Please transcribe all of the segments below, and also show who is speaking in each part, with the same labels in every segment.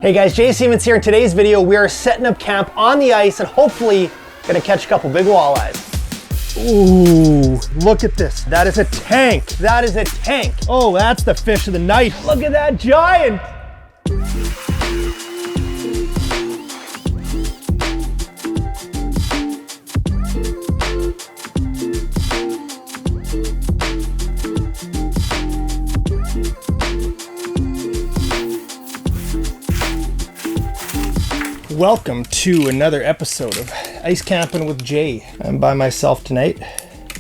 Speaker 1: Hey guys, Jay Siemens here. In today's video, we are setting up camp on the ice and hopefully gonna catch a couple big walleyes. Ooh, look at this. That is a tank. That is a tank. Oh, that's the fish of the night. Look at that giant. Welcome to another episode of Ice Camping with Jay. I'm by myself tonight.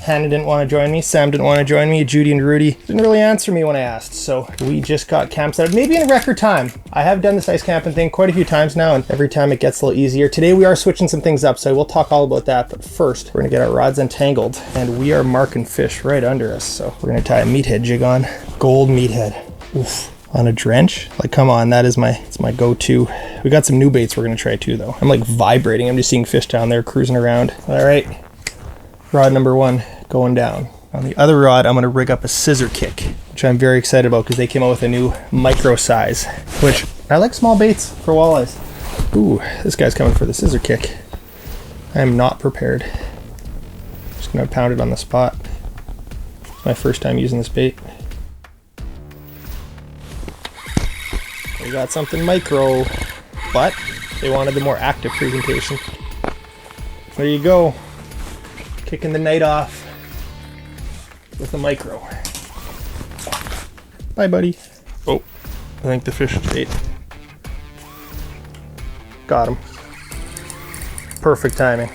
Speaker 1: Hannah didn't want to join me, Sam didn't want to join me, Judy and Rudy didn't really answer me when I asked, so we just got camp set up, maybe in record time. I have done this ice camping thing quite a few times now, and every time it gets a little easier. Today we are switching some things up, so we'll talk all about that, but first we're gonna get our rods untangled, and we are marking fish right under us, so we're gonna tie a meathead jig on. Gold meathead. Oof. On a drench, like, come on, that is it's my go-to. We got some new baits we're gonna try too though. I'm like vibrating, I'm just seeing fish down there cruising around. All right, rod number one going down. On the other rod, I'm gonna rig up a scissor kick, which I'm very excited about because they came out with a new micro size, which I like small baits for walleyes. Ooh, this guy's coming for the scissor kick. I am not prepared. Just gonna pound it on the spot. It's my first time using this bait. We got something micro, but they wanted the more active presentation. There you go. Kicking the night off with a micro. Bye, buddy. Oh, I think the fish ate. Got him. Perfect timing.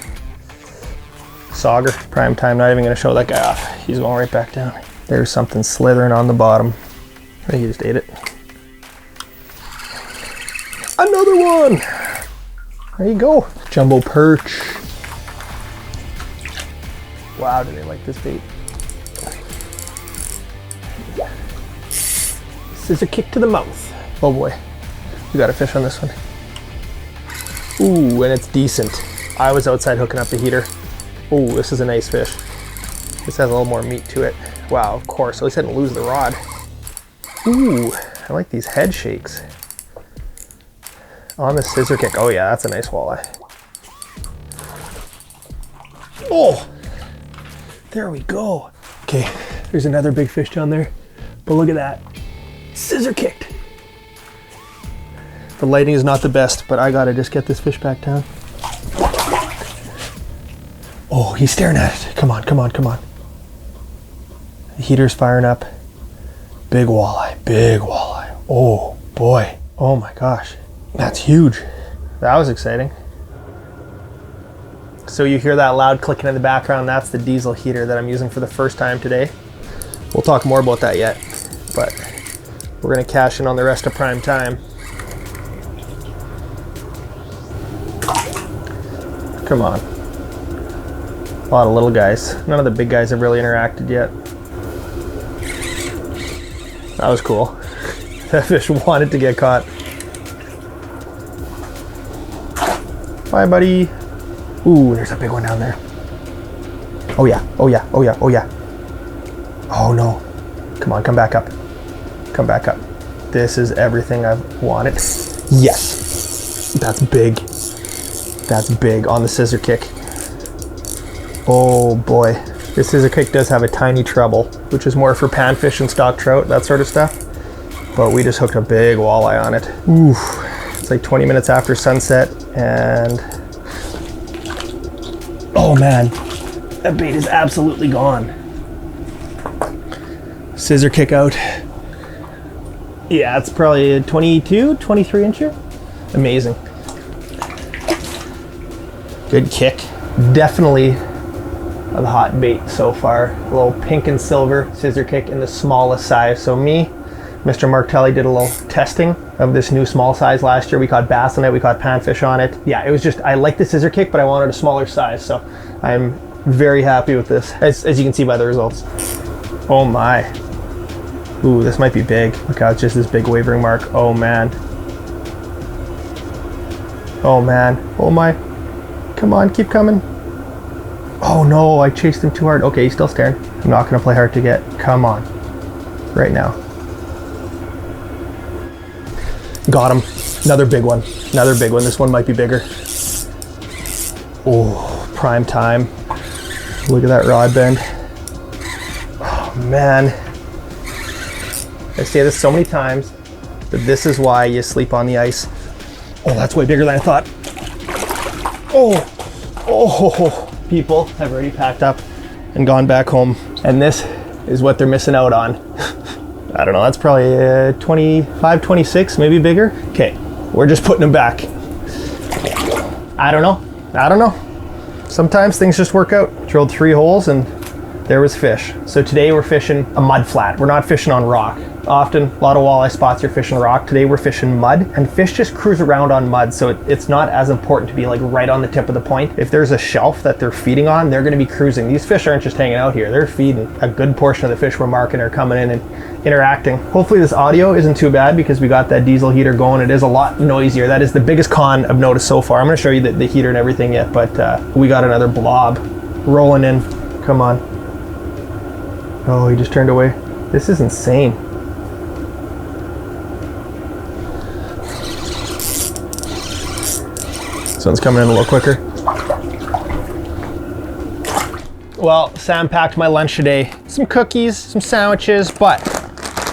Speaker 1: Sauger, prime time, not even gonna show that guy off. He's going right back down. There's something slithering on the bottom. I think he just ate it. Another one! There you go. Jumbo perch. Wow, do they like this bait? Scissor kick to the mouth. Oh boy. We got a fish on this one. Ooh, and it's decent. I was outside hooking up the heater. Ooh, this is a nice fish. This has a little more meat to it. Wow, of course. At least I didn't lose the rod. Ooh, I like these head shakes. On the scissor kick. Oh yeah, that's a nice walleye. Oh, there we go. Okay, there's another big fish down there, but look at that. Scissor kicked. The lighting is not the best, but I gotta just get this fish back down. Oh, he's staring at it. Come on, come on, come on. The heater's firing up. Big walleye, big walleye. Oh boy, oh my gosh. That's huge. That was exciting. So you hear that loud clicking in the background, that's the diesel heater that I'm using for the first time today. We'll talk more about that yet, but we're gonna cash in on the rest of prime time. Come on. A lot of little guys. None of the big guys have really interacted yet. That was cool. That fish wanted to get caught. Bye, buddy. Ooh, there's a big one down there. Oh yeah, oh yeah, oh yeah, oh yeah. Oh no. Come on, come back up. Come back up. This is everything I've wanted. Yes. That's big. That's big on the scissor kick. Oh boy. This scissor kick does have a tiny treble, which is more for panfish and stock trout, that sort of stuff. But we just hooked a big walleye on it. Ooh. It's like 20 minutes after sunset, and oh man, that bait is absolutely gone. Scissor kick out. Yeah, it's probably a 22, 23 incher. Amazing. Good kick. Definitely the hot bait so far. A little pink and silver scissor kick in the smallest size. So me, Mr. Martelli did a little testing of this new small size last year. We caught bass on it, we caught panfish on it. Yeah, it was just, I like the scissor kick, but I wanted a smaller size. So I'm very happy with this, as you can see by the results. Oh my. Ooh, this might be big. Look how it's just this big wavering mark. Oh man. Oh man. Oh my. Come on, keep coming. Oh no, I chased him too hard. Okay, he's still staring. I'm not gonna play hard to get. Come on. Right now. Got him. Another big one. Another big one. This one might be bigger. Oh, prime time. Look at that rod bend. Oh, man. I say this so many times, but this is why you sleep on the ice. Oh, that's way bigger than I thought. Oh, people have already packed up and gone back home. And this is what they're missing out on. I don't know, that's probably 25, 26, maybe bigger. Okay, we're just putting them back. I don't know. Sometimes things just work out. Drilled 3 holes and there was fish. So today we're fishing a mud flat. We're not fishing on rock. Often, a lot of walleye spots you're fishing rock. Today we're fishing mud, and fish just cruise around on mud, so it's not as important to be like right on the tip of the point. If there's a shelf that they're feeding on, they're gonna be cruising. These fish aren't just hanging out here, they're feeding. A good portion of the fish we're marking are coming in and interacting. Hopefully this audio isn't too bad because we got that diesel heater going. It is a lot noisier. That is the biggest con I've noticed so far. I'm gonna show you the heater and everything yet, but we got another blob rolling in. Come on. Oh, he just turned away. This is insane. This one's coming in a little quicker. Well, Sam packed my lunch today. Some cookies, some sandwiches, but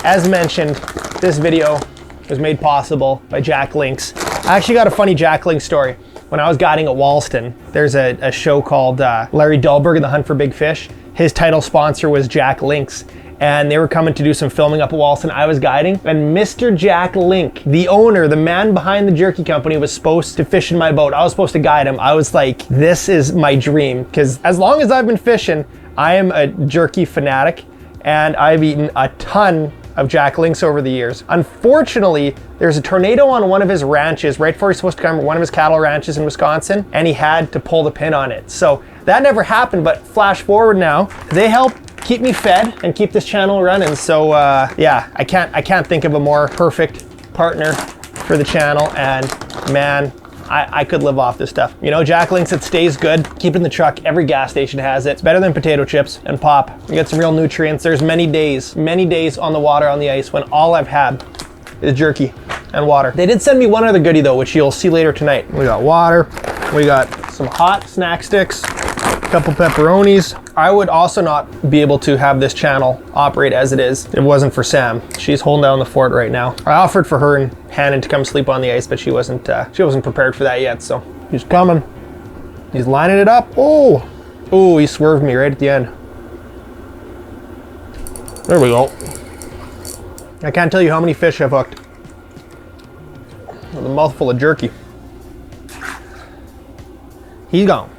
Speaker 1: as mentioned, this video was made possible by Jack Links. I actually got a funny Jack Links story. When I was guiding at Walston, there's a show called Larry Dahlberg and the Hunt for Big Fish. His title sponsor was Jack Links, and they were coming to do some filming up at Walston. I was guiding, and Mr. Jack Link, the owner, the man behind the jerky company, was supposed to fish in my boat. I was supposed to guide him. I was like, this is my dream, because as long as I've been fishing, I am a jerky fanatic, and I've eaten a ton of Jack Links over the years. Unfortunately, there's a tornado on one of his ranches right before he's supposed to come, one of his cattle ranches in Wisconsin, and he had to pull the pin on it. So that never happened, but flash forward now, they help keep me fed and keep this channel running. So yeah, I can't think of a more perfect partner for the channel, and man, I could live off this stuff. You know, Jack Links, it stays good. Keep it in the truck. Every gas station has it. It's better than potato chips and pop. You get some real nutrients. There's many days on the water, on the ice, when all I've had is jerky and water. They did send me one other goodie though, which you'll see later tonight. We got water, we got some hot snack sticks, a couple pepperonis. I would also not be able to have this channel operate as it is if it wasn't for Sam. She's holding down the fort right now. I offered for her and Hannon to come sleep on the ice, but she wasn't prepared for that yet. So he's coming. He's lining it up. Oh, he swerved me right at the end. There we go. I can't tell you how many fish I've hooked with a mouthful of jerky. He's gone.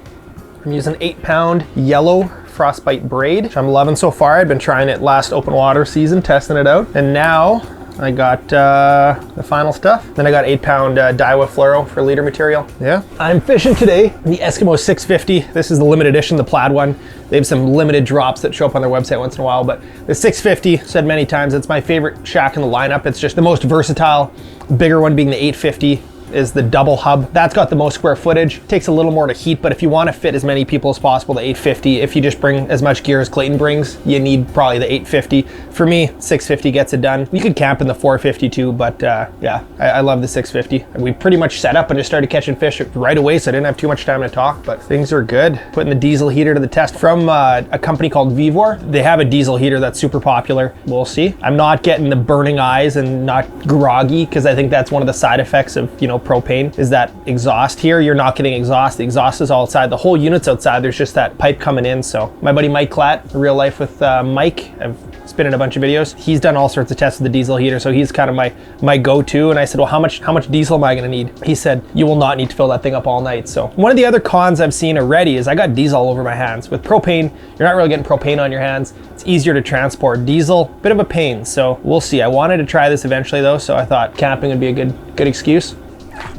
Speaker 1: I'm using 8-pound yellow frostbite braid, which I'm loving so far. I've been trying it last open water season, testing it out. And now I got the final stuff. Then I got 8-pound Daiwa fluoro for leader material. Yeah. I'm fishing today the Eskimo 650. This is the limited edition, the plaid one. They have some limited drops that show up on their website once in a while, but the 650, said many times, it's my favorite shack in the lineup. It's just the most versatile. Bigger one being the 850. Is the double hub. That's got the most square footage. Takes a little more to heat, but if you want to fit as many people as possible, the 850, if you just bring as much gear as Clayton brings, you need probably the 850. For me, 650 gets it done. You could camp in the 450 too, but yeah, I love the 650. We pretty much set up and just started catching fish right away, so I didn't have too much time to talk, but things are good. Putting the diesel heater to the test from a company called Vivor. They have a diesel heater that's super popular. We'll see. I'm not getting the burning eyes and not groggy, because I think that's one of the side effects of, you know, propane, is that exhaust here. You're not getting exhaust. The exhaust is all outside. The whole unit's outside. There's just that pipe coming in. So my buddy Mike Klatt, real life with Mike, I've been in a bunch of videos. He's done all sorts of tests with the diesel heater, so he's kind of my go-to. And I said, well, how much diesel am I going to need? He said, you will not need to fill that thing up all night. So one of the other cons I've seen already is I got diesel all over my hands. With propane, you're not really getting propane on your hands. It's easier to transport. Diesel, bit of a pain. So we'll see. I wanted to try this eventually though, so I thought camping would be a good excuse.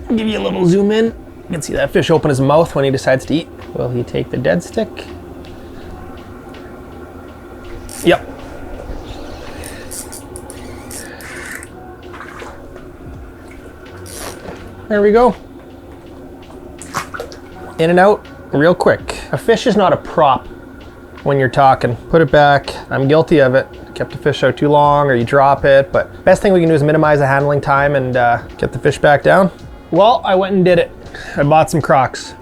Speaker 1: I'll give you a little zoom in. You can see that fish open his mouth when he decides to eat. Will he take the dead stick? Yep. There we go. In and out real quick. A fish is not a prop when you're talking. Put it back. I'm guilty of it. kept the fish out too long or you drop it, but best thing we can do is minimize the handling time and get the fish back down. Well, I went and did it. I bought some Crocs.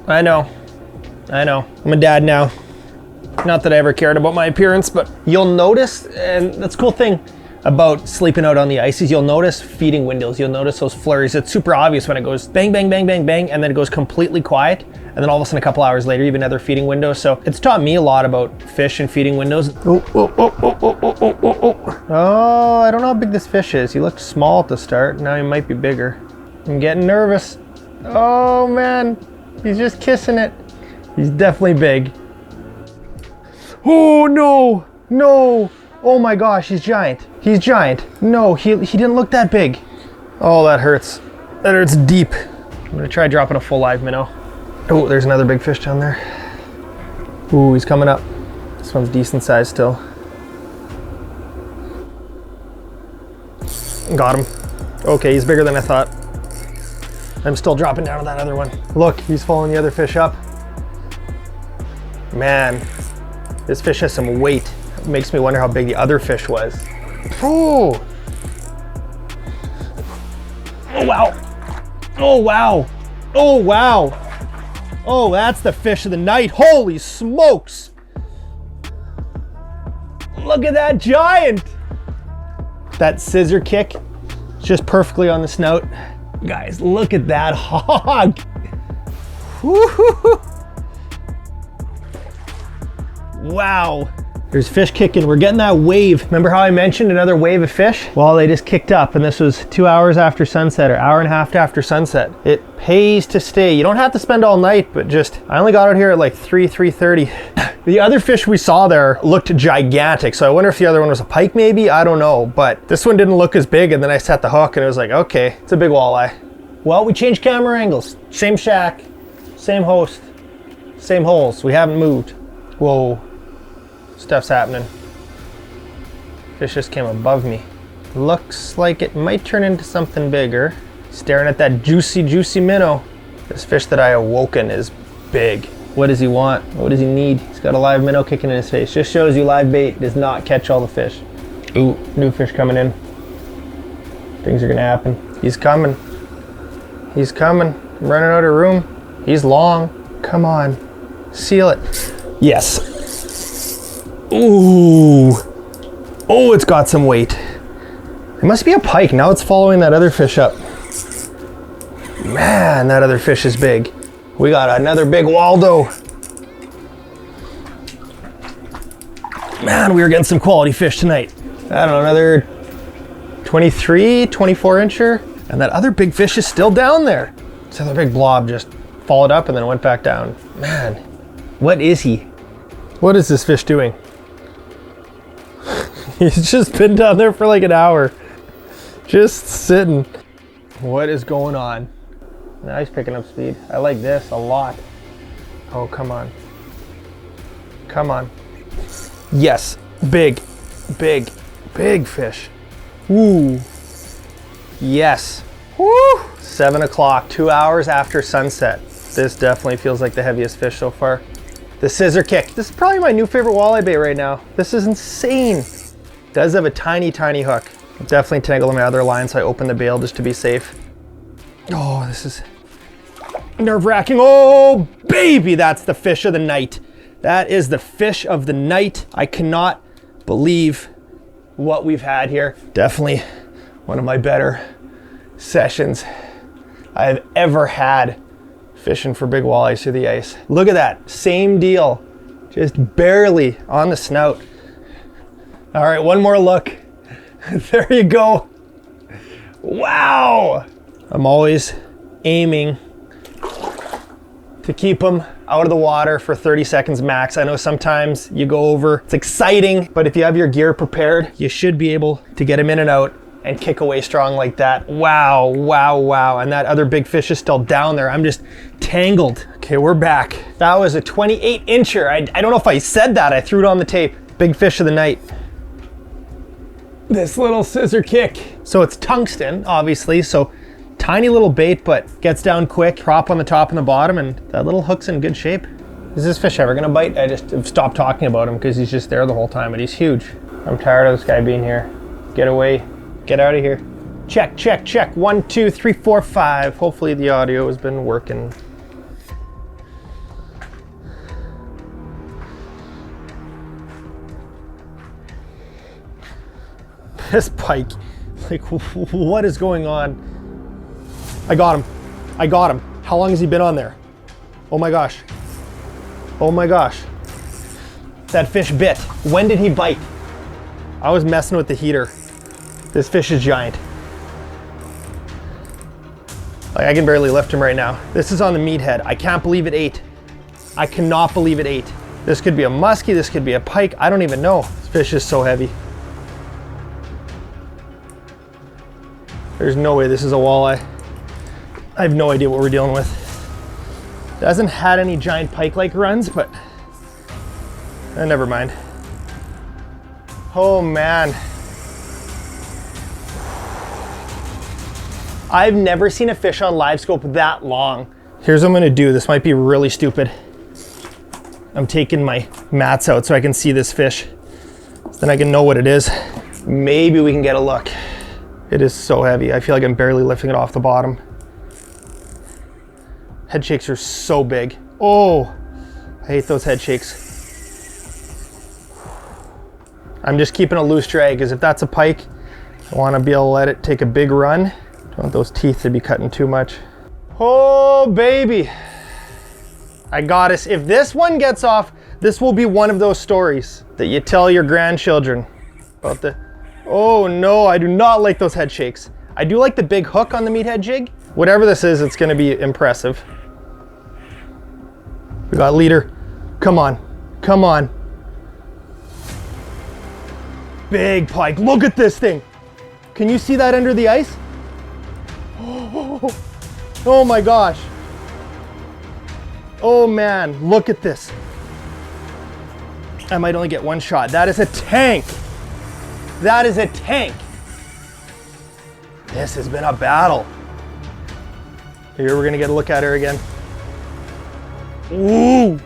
Speaker 1: I know. I'm a dad now. Not that I ever cared about my appearance, but you'll notice, and that's a cool thing about sleeping out on the ice, is you'll notice feeding windows. You'll notice those flurries. It's super obvious when it goes bang, bang, bang, bang, bang, and then it goes completely quiet. And then all of a sudden, a couple hours later, you have another feeding window. So it's taught me a lot about fish and feeding windows. Oh, I don't know how big this fish is. He looked small at the start. Now he might be bigger. I'm getting nervous. Oh man, he's just kissing it. He's definitely big. Oh no, no. Oh my gosh, he's giant. He's giant. No, he didn't look that big. Oh, that hurts. That hurts deep. I'm gonna try dropping a full live minnow. Oh, there's another big fish down there. Ooh, he's coming up. This one's decent size still. Got him. Okay, he's bigger than I thought. I'm still dropping down to that other one. Look, he's following the other fish up. Man, this fish has some weight. It makes me wonder how big the other fish was. Oh! Oh wow! Oh wow! Oh wow! Oh, that's the fish of the night. Holy smokes! Look at that giant! That scissor kick, just perfectly on the snout. Guys, look at that hog! Woo-hoo-hoo. Wow. There's fish kicking. We're getting that wave. Remember how I mentioned another wave of fish? Well, they just kicked up, and this was 2 hours after sunset, or hour and a half after sunset. It pays to stay. You don't have to spend all night, but just, I only got out here at like 3:30. The other fish we saw there looked gigantic, so I wonder if the other one was a pike maybe? I don't know, but this one didn't look as big, and then I set the hook, and it was like, okay, it's a big walleye. Well, we changed camera angles. Same shack, same host, same holes. We haven't moved. Whoa. Stuff's happening. Fish just came above me. Looks like it might turn into something bigger. Staring at that juicy, juicy minnow. This fish that I awoken is big. What does he want? What does he need? He's got a live minnow kicking in his face. Just shows you live bait does not catch all the fish. Ooh, new fish coming in. Things are gonna happen. He's coming. He's coming. I'm running out of room. He's long. Come on. Seal it. Yes. Ooh. Oh, it's got some weight. It must be a pike. Now it's following that other fish up. Man, that other fish is big. We got another big Waldo. Man, we were getting some quality fish tonight. I don't know, another 23, 24 incher. And that other big fish is still down there. This other big blob just followed up and then went back down. Man, what is he? What is this fish doing? He's just been down there for like an hour. Just sitting. What is going on? Now he's picking up speed. I like this a lot. Oh, come on. Come on. Yes, big, big, big fish. Woo. Yes. Woo. 7 o'clock, 2 hours after sunset. This definitely feels like the heaviest fish so far. The scissor kick. This is probably my new favorite walleye bait right now. This is insane. Does have a tiny, tiny hook. Definitely tangled in my other line, so I opened the bail just to be safe. Oh, this is nerve-wracking. Oh, baby, that's the fish of the night. That is the fish of the night. I cannot believe what we've had here. Definitely one of my better sessions I've ever had fishing for big walleyes through the ice. Look at that, same deal. Just barely on the snout. All right, one more look. There you go. Wow. I'm always aiming to keep them out of the water for 30 seconds max. I know sometimes you go over, it's exciting, but if you have your gear prepared, you should be able to get them in and out and kick away strong like that. Wow, wow, wow. And that other big fish is still down there. I'm just tangled. Okay, we're back. That was a 28 incher. I don't know if I said that. I threw it on the tape. Big fish of the night. This little scissor kick. So it's tungsten, obviously, so tiny little bait, but gets down quick, prop on the top and the bottom, and that little hook's in good shape. Is this fish ever gonna bite? I just have stopped talking about him because he's just there the whole time, but he's huge. I'm tired of this guy being here. Get away. Get out of here. Check, check, check. 1, 2, 3, 4, 5. Hopefully the audio has been working. This pike, like, what is going on? I got him. I got him. How long has he been on there? Oh my gosh. Oh my gosh. That fish bit. When did he bite? I was messing with the heater. This fish is giant. Like, I can barely lift him right now. This is on the meathead. I can't believe it ate. I cannot believe it ate. This could be a muskie, this could be a pike. I don't even know. This fish is so heavy. There's no way this is a walleye. I have no idea what we're dealing with. It hasn't had any giant pike-like runs, but never mind. Oh man. I've never seen a fish on live scope that long. Here's what I'm gonna do. This might be really stupid. I'm taking my mats out so I can see this fish. So then I can know what it is. Maybe we can get a look. It is so heavy. I feel like I'm barely lifting it off the bottom. Head shakes are so big. Oh, I hate those head shakes. I'm just keeping a loose drag because if that's a pike, I want to be able to let it take a big run. Don't want those teeth to be cutting too much. Oh, baby. I got us. If this one gets off, this will be one of those stories that you tell your grandchildren about the... Oh no, I do not like those head shakes. I do like the big hook on the meathead jig. Whatever this is, it's gonna be impressive. We got leader. Come on, come on. Big pike, look at this thing. Can you see that under the ice? Oh my gosh. Oh man, look at this. I might only get one shot. That is a tank. That is a tank. This has been a battle. Here, we're gonna get a look at her again. Ooh,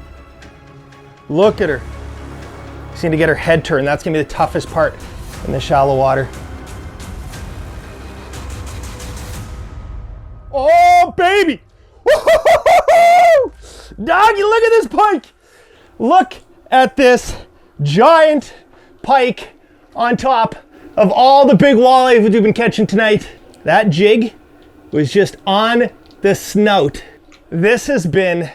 Speaker 1: look at her. Just need to get her head turned. That's gonna be the toughest part in the shallow water. Oh, baby. Doggy, look at this pike. Look at this giant pike on top of all the big walleye that we've been catching tonight. That jig was just on the snout. This has been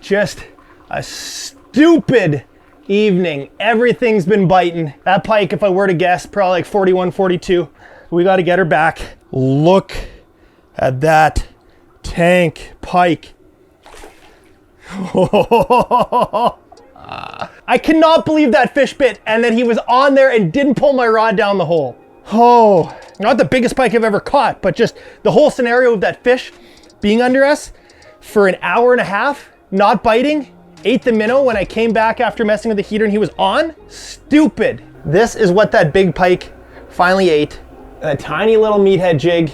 Speaker 1: just a stupid evening. Everything's been biting. That pike, if I were to guess, probably like 41, 42. We got to get her back. Look at that tank pike. I cannot believe that fish bit and that he was on there and didn't pull my rod down the hole. Oh, not the biggest pike I've ever caught, but just the whole scenario of that fish being under us for an hour and a half, not biting, ate the minnow when I came back after messing with the heater and he was on. Stupid. This is what that big pike finally ate. A tiny little meathead jig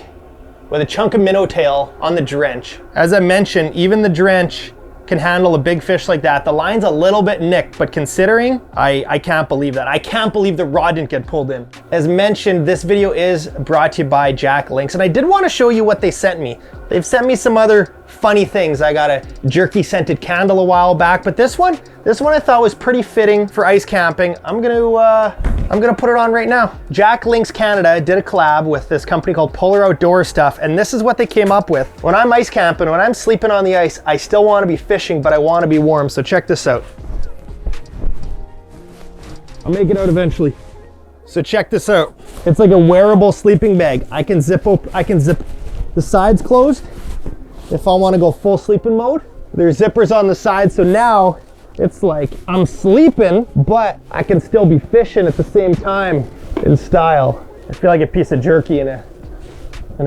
Speaker 1: with a chunk of minnow tail on the drench. As I mentioned, even the drench can handle a big fish like that. The line's a little bit nicked, but considering, I can't believe that. I can't believe the rod didn't get pulled in. As mentioned, this video is brought to you by Jack Links, and I did want to show you what they sent me. They've sent me some other funny things. I got a jerky scented candle a while back, but this one I thought was pretty fitting for ice camping. I'm gonna put it on right now. Jack Links Canada did a collab with this company called Polar Outdoor Stuff, and this is what they came up with. When I'm ice camping, when I'm sleeping on the ice, I still want to be fishing, but I want to be warm. So check this out. I'll make it out eventually. So check this out. It's like a wearable sleeping bag. I can zip the sides closed if I want to go full sleeping mode. There's zippers on the sides, so now it's like I'm sleeping, but I can still be fishing at the same time in style. I feel like a piece of jerky in a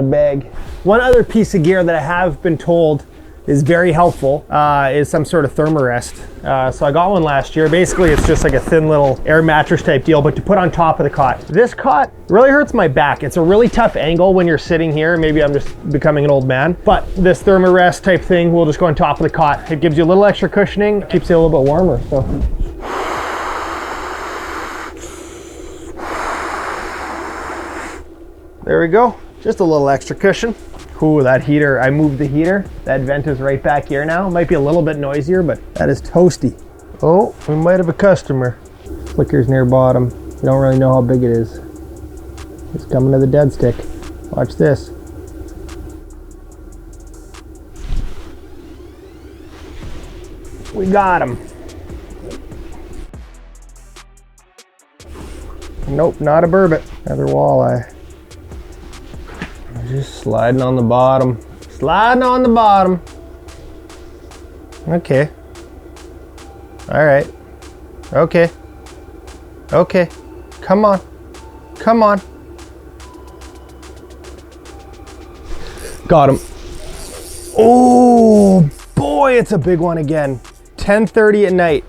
Speaker 1: bag. One other piece of gear that I have been told is very helpful is some sort of thermarest. So I got one last year. Basically, it's just like a thin little air mattress type deal, but to put on top of the cot. This cot really hurts my back. It's a really tough angle when you're sitting here. Maybe I'm just becoming an old man, but this thermarest type thing will just go on top of the cot. It gives you a little extra cushioning, keeps you a little bit warmer. So There we go. Just a little extra cushion. Ooh, that heater, I moved the heater. That vent is right back here now. It might be a little bit noisier, but that is toasty. Oh, we might have a customer. Flicker's near bottom. You don't really know how big it is. It's coming to the dead stick. Watch this. We got him. Nope, not a burbot. Another walleye. Just sliding on the bottom. Sliding on the bottom. Okay. All right. Okay. Okay. Come on. Come on. Got him. Oh boy, it's a big one again. 10:30 at night.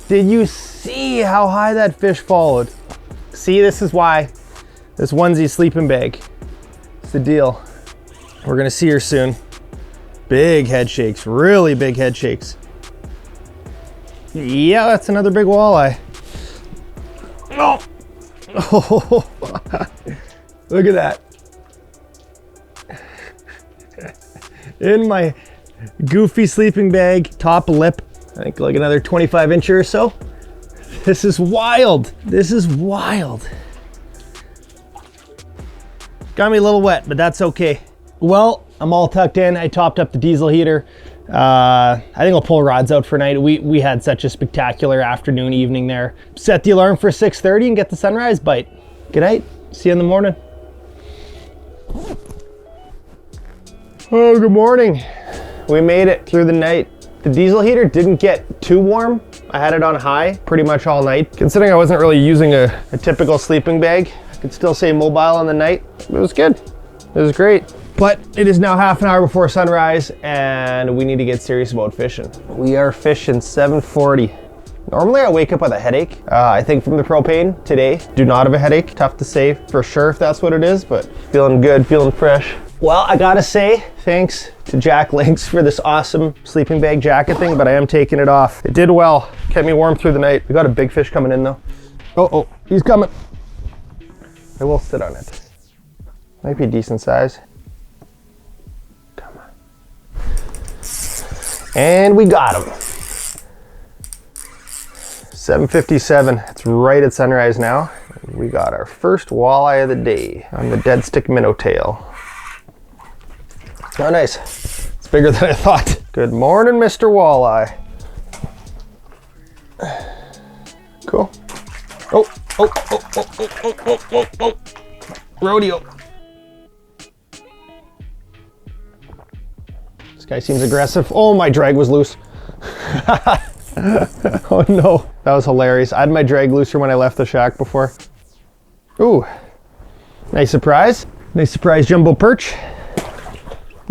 Speaker 1: Did you see how high that fish followed? See, this is why this onesie sleeping bag. It's the deal. We're gonna see her soon. Big head shakes, really big head shakes. Yeah, that's another big walleye. Oh, oh. Look at that. In my goofy sleeping bag, top lip. I think like another 25 incher or so. This is wild. This is wild. Got me a little wet, but that's okay. Well, I'm all tucked in. I topped up the diesel heater. I think I'll pull rods out for night. We had such a spectacular afternoon, evening there. Set the alarm for 6:30 and get the sunrise bite. Good night. See you in the morning. Oh, good morning. We made it through the night. The diesel heater didn't get too warm. I had it on high pretty much all night. Considering I wasn't really using a typical sleeping bag, I could still stay mobile in the night. It was good. It was great. But it is now half an hour before sunrise and we need to get serious about fishing. We are fishing 7:40. Normally I wake up with a headache. I think from the propane today. Do not have a headache. Tough to say for sure if that's what it is, but feeling good, feeling fresh. Well, I gotta say, thanks to Jack Links for this awesome sleeping bag jacket thing, but I am taking it off. It did well, kept me warm through the night. We got a big fish coming in though. Oh, he's coming. I will sit on it. Might be a decent size. Come on. And we got him. 7:57, it's right at sunrise now. We got our first walleye of the day on the dead stick minnow tail. Oh, nice. It's bigger than I thought. Good morning, Mr. Walleye. Cool. Oh. Rodeo. This guy seems aggressive. Oh, my drag was loose. Oh no, that was hilarious. I had my drag looser when I left the shack before. Ooh, nice surprise. Nice surprise jumbo perch.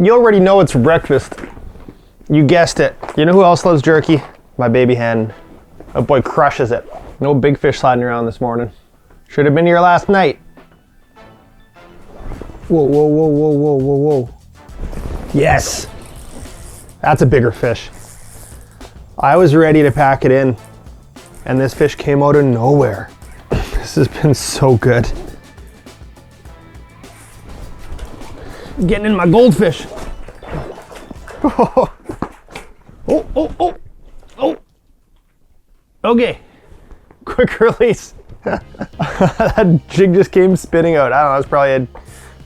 Speaker 1: You already know it's breakfast. You guessed it. You know who else loves jerky? My baby hen. Oh boy, crushes it. No big fish sliding around this morning. Should have been here last night. Whoa. Yes. That's a bigger fish. I was ready to pack it in, and this fish came out of nowhere. This has been so good. Getting in my goldfish. Oh. Okay, quick release. That jig just came spinning out. I don't know, it was probably a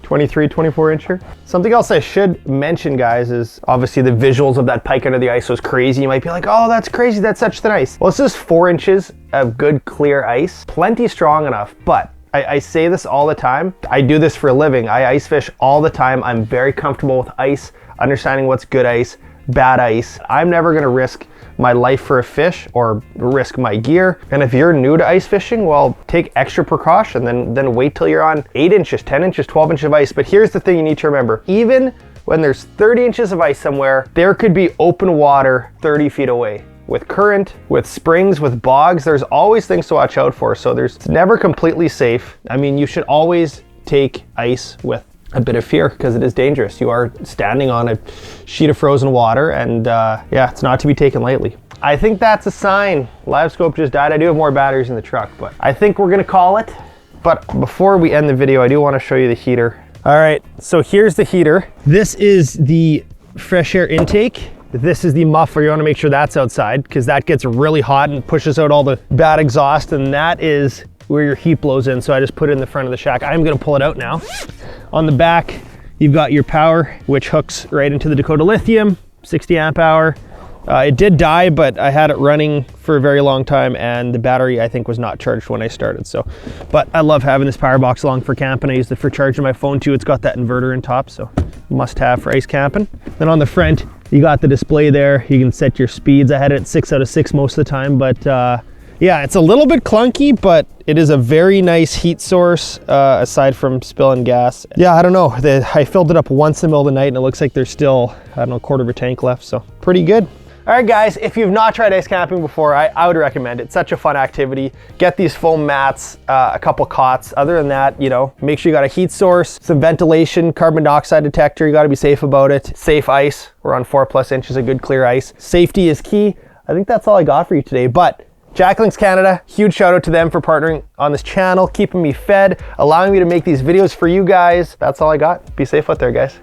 Speaker 1: 23, 24 incher. Something else I should mention, guys, is obviously the visuals of that pike under the ice was crazy. You might be like, oh, that's crazy, that's such thin ice. Well, this is 4 inches of good clear ice, plenty strong enough, but I say this all the time. I do this for a living. I ice fish all the time. I'm very comfortable with ice, understanding what's good ice, bad ice. I'm never gonna risk my life for a fish or risk my gear. And if you're new to ice fishing, well, take extra precaution, then wait till you're on 8 inches, 10 inches, 12 inches of ice. But here's the thing you need to remember. Even when there's 30 inches of ice somewhere, there could be open water 30 feet away. With current, with springs, with bogs, there's always things to watch out for. So it's never completely safe. I mean, you should always take ice with a bit of fear because it is dangerous. You are standing on a sheet of frozen water and yeah, it's not to be taken lightly. I think that's a sign. LiveScope just died. I do have more batteries in the truck, but I think we're gonna call it. But before we end the video, I do want to show you the heater. All right, so here's the heater. This is the fresh air intake. This is the muffler. You want to make sure that's outside because that gets really hot and pushes out all the bad exhaust, and that is where your heat blows in. So I just put it in the front of the shack. I'm going to pull it out now. On the back, you've got your power, which hooks right into the Dakota Lithium, 60 amp hour. It did die, but I had it running for a very long time, and the battery I think was not charged when I started. So, but I love having this power box along for camping. I use it for charging my phone too. It's got that inverter in top, so must have for ice camping. Then on the front, you got the display there. You can set your speeds. I had it at 6 out of 6 most of the time, but yeah, it's a little bit clunky, but it is a very nice heat source aside from spilling gas. Yeah, I don't know. I filled it up once in the middle of the night, and it looks like there's still, I don't know, a quarter of a tank left, so pretty good. All right, guys, if you've not tried ice camping before, I would recommend it. It's such a fun activity. Get these foam mats, a couple cots. Other than that, you know, make sure you got a heat source, some ventilation, carbon dioxide detector. You got to be safe about it. Safe ice. We're on 4+ inches of good clear ice. Safety is key. I think that's all I got for you today, but Jacklinks Canada, huge shout out to them for partnering on this channel, keeping me fed, allowing me to make these videos for you guys. That's all I got. Be safe out there, guys.